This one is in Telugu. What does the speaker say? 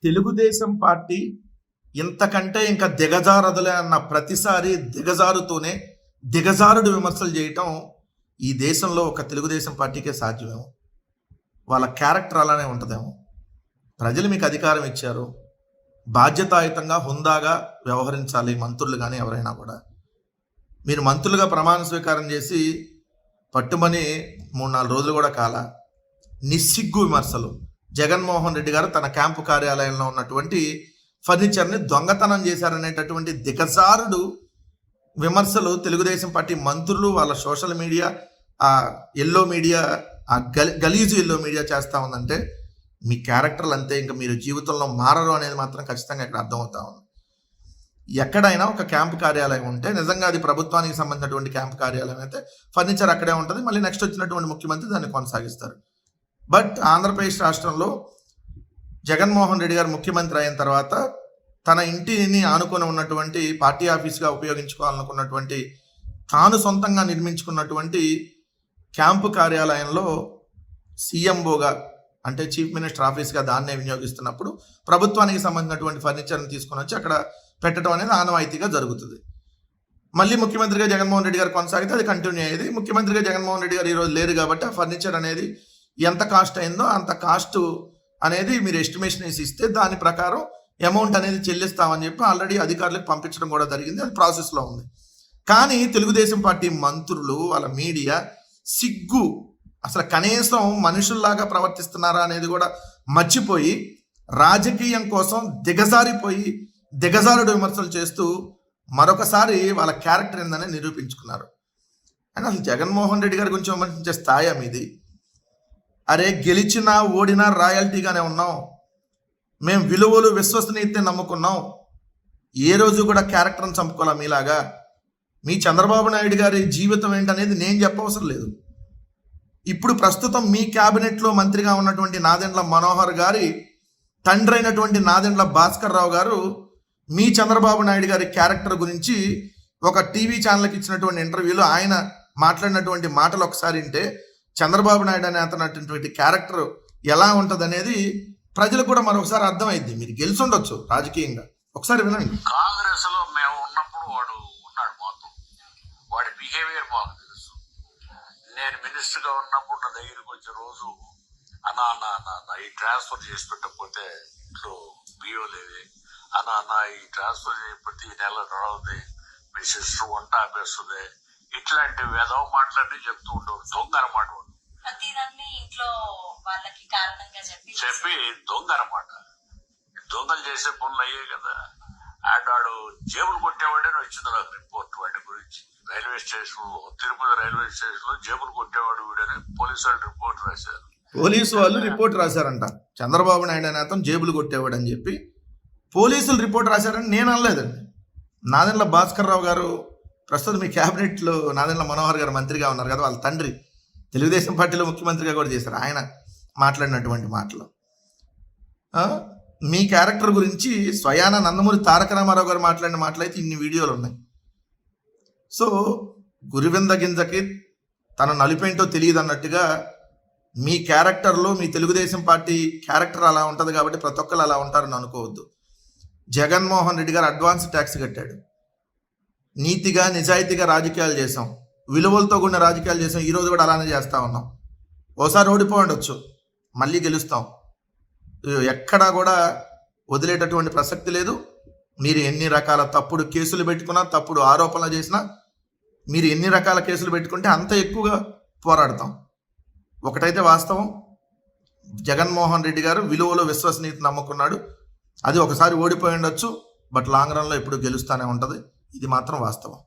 తెలుగుదేశం పార్టీ ఇంతకంటే ఇంకా దిగజారదులే అన్న ప్రతిసారి దిగజారుతూనే దిగజారుడు విమర్శలు చేయటం ఈ దేశంలో ఒక తెలుగుదేశం పార్టీకే సాధ్యమేమో. వాళ్ళ క్యారెక్టర్ అలానే ఉంటుందేమో. ప్రజలు మీకు అధికారం ఇచ్చారు, బాధ్యతాయుతంగా హుందాగా వ్యవహరించాలి మంత్రులు కానీ ఎవరైనా కూడా. మీరు మంత్రులుగా ప్రమాణ స్వీకారం చేసి పట్టుమని 3-4 రోజులు కూడా కాల నిస్సిగ్గు విమర్శలు. జగన్మోహన్ రెడ్డి గారు తన క్యాంపు కార్యాలయంలో ఉన్నటువంటి ఫర్నిచర్ని దొంగతనం చేశారనేటటువంటి దిగజారుడు విమర్శలు తెలుగుదేశం పార్టీ మంత్రులు, వాళ్ళ సోషల్ మీడియా, ఆ ఎల్లో మీడియా, ఆ గలీజు ఎల్లో మీడియా చేస్తూ ఉందంటే మీ క్యారెక్టర్లు అంతే, ఇంకా మీరు జీవితంలో మారరు అనేది మాత్రం ఖచ్చితంగా ఇక్కడ అర్థమవుతా ఉంది. ఎక్కడైనా ఒక క్యాంపు కార్యాలయం ఉంటే నిజంగా అది ప్రభుత్వానికి సంబంధించినటువంటి క్యాంపు కార్యాలయం అయితే ఫర్నిచర్ అక్కడే ఉంటుంది, మళ్ళీ నెక్స్ట్ వచ్చినటువంటి ముఖ్యమంత్రి దాన్ని కొనసాగిస్తారు. బట్ ఆంధ్రప్రదేశ్ రాష్ట్రంలో జగన్మోహన్ రెడ్డి గారు ముఖ్యమంత్రి అయిన తర్వాత తన ఇంటిని ఆనుకొని ఉన్నటువంటి పార్టీ ఆఫీస్గా ఉపయోగించుకోవాలనుకున్నటువంటి తాను సొంతంగా నిర్మించుకున్నటువంటి క్యాంపు కార్యాలయంలో సీఎంఓగా అంటే చీఫ్ మినిస్టర్ ఆఫీస్గా దాన్నే వినియోగిస్తున్నప్పుడు ప్రభుత్వానికి సంబంధించినటువంటి ఫర్నిచర్ని తీసుకొని వచ్చి అక్కడ పెట్టడం అనేది ఆనవాయితీగా జరుగుతుంది. మళ్ళీ ముఖ్యమంత్రిగా జగన్మోహన్ రెడ్డి గారు కొనసాగితే అది కంటిన్యూ అయ్యేది. ముఖ్యమంత్రిగా జగన్మోహన్ రెడ్డి గారు ఈరోజు లేరు కాబట్టి ఆ ఫర్నిచర్ అనేది ఎంత కాస్ట్ అయిందో అంత కాస్ట్ అనేది మీరు ఎస్టిమేషన్ వేసి ఇస్తే దాని ప్రకారం అమౌంట్ అనేది చెల్లిస్తామని చెప్పి ఆల్రెడీ అధికారులకు పంపించడం కూడా జరిగింది. అది ప్రాసెస్లో ఉంది. కానీ తెలుగుదేశం పార్టీ మంత్రులు, వాళ్ళ మీడియా సిగ్గు, అసలు కనీసం మనుషుల్లాగా ప్రవర్తిస్తున్నారా అనేది కూడా మర్చిపోయి రాజకీయం కోసం దిగజారిపోయి దిగజారుడు విమర్శలు చేస్తూ మరొకసారి వాళ్ళ క్యారెక్టర్ ఏందని నిరూపించుకున్నారు. అని అసలు జగన్మోహన్ రెడ్డి గారి గురించి విమర్శించే స్థాయి మీది. అరే గెలిచినా ఓడినా రాయల్టీగానే ఉన్నాం, మేము విలువలు విశ్వసనీయతని నమ్ముకున్నాం, ఏ రోజు కూడా క్యారెక్టర్ని చంపుకోవాలా మీలాగా. మీ చంద్రబాబు నాయుడు గారి జీవితం ఏంటనేది నేను చెప్పవసరం లేదు. ఇప్పుడు ప్రస్తుతం మీ క్యాబినెట్లో మంత్రిగా ఉన్నటువంటి నాదెండ్ల మనోహర్ గారి తండ్రి అయినటువంటి నాదెండ్ల భాస్కర్ రావు గారు మీ చంద్రబాబు నాయుడు గారి క్యారెక్టర్ గురించి ఒక టీవీ ఛానల్కి ఇచ్చినటువంటి ఇంటర్వ్యూలో ఆయన మాట్లాడినటువంటి మాటలు ఒకసారి వింటే చంద్రబాబు నాయుడు అనే అతనటువంటి క్యారెక్టర్ ఎలా ఉంటుంది అనేది ప్రజలకు కూడా మరొకసారి అర్థమైంది. మీరు గెలిచి ఉండొచ్చు రాజకీయంగా, ఒకసారి వినండి. కాంగ్రెస్ లో మేము ఉన్నప్పుడు వాడు ఉన్నాడు, మాతో వాడి బిహేవియర్ మాకు తెలుసు. నేను మినిస్టర్ గా ఉన్నప్పుడు నా దగ్గరికి వచ్చే రోజు అన్న ఈ ట్రాన్స్ఫర్ చేసి పెట్టకపోతే ఇంట్లో బియ్యం లేదే, అన్న ఈ ట్రాన్స్ఫర్ చేయకపోతే ఈ నెల రావుది, మీ సిస్టర్ వంట ఆపేస్తుంది, ఇట్లాంటి వేదవ మాటలన్నీ చెప్తూ ఉండేవాడు. దొంగ అన్నమాట వాడు. ఇంట్లో వాళ్ళకి కారణంగా చెప్పి దొంగ అన్నమాట. దొంగలు చేసే పనులు అయ్యాయి కదా. అండ్ వాడు జేబులు కొట్టేవాడని వచ్చింది నాకు రిపోర్ట్ వాడి గురించి. రైల్వే స్టేషన్ లో, తిరుపతి రైల్వే స్టేషన్ లో జేబులు కొట్టేవాడు వీడని పోలీసు వాళ్ళు రిపోర్ట్ రాశారు. పోలీసు వాళ్ళు రిపోర్ట్ రాశారంట, చంద్రబాబు నాయుడు అనే అతను జేబులు కొట్టేవాడు అని చెప్పి పోలీసులు రిపోర్ట్ రాశారని నేను అనలేదండి. నాదెండ్ల భాస్కర్ రావు గారు ప్రస్తుతం మీ క్యాబినెట్లో నాదెండ్ల మనోహర్ గారు మంత్రిగా ఉన్నారు కదా, వాళ్ళ తండ్రి తెలుగుదేశం పార్టీలో ముఖ్యమంత్రిగా కూడా చేశారు. ఆయన మాట్లాడినటువంటి మాటలు, మీ క్యారెక్టర్ గురించి స్వయాన నందమూరి తారక రామారావు గారు మాట్లాడిన మాటలైతే ఇన్ని వీడియోలు ఉన్నాయి. సో గురివింద గింజకి తన నలిపేంటో తెలియదు అన్నట్టుగా మీ క్యారెక్టర్లో మీ తెలుగుదేశం పార్టీ క్యారెక్టర్ అలా ఉంటుంది కాబట్టి ప్రతి ఒక్కరు అలా ఉంటారని అనుకోవద్దు. జగన్మోహన్ రెడ్డి గారు అడ్వాన్స్ ట్యాక్స్ కట్టాడు, నీతిగా నిజాయితీగా రాజకీయాలు చేసాం, విలువలతో కూడిన రాజకీయాలు చేసాం. ఈరోజు కూడా అలానే చేస్తూ ఉన్నాం. ఓసారి ఓడిపోండొచ్చు, మళ్ళీ గెలుస్తాం. ఎక్కడా కూడా వదిలేటటువంటి ప్రసక్తి లేదు. మీరు ఎన్ని రకాల తప్పుడు కేసులు పెట్టుకున్నా, తప్పుడు ఆరోపణలు చేసినా, మీరు ఎన్ని రకాల కేసులు పెట్టుకుంటే అంత ఎక్కువగా పోరాడతాం. ఒకటైతే వాస్తవం, జగన్మోహన్ రెడ్డి గారు విలువలో విశ్వసనీయత నమ్ముకున్నాడు. అది ఒకసారి ఓడిపోయి ఉండొచ్చు, బట్ లాంగ్ రన్లో ఎప్పుడు గెలుస్తూనే ఉంటుంది. ఇది మాత్రం వాస్తవం.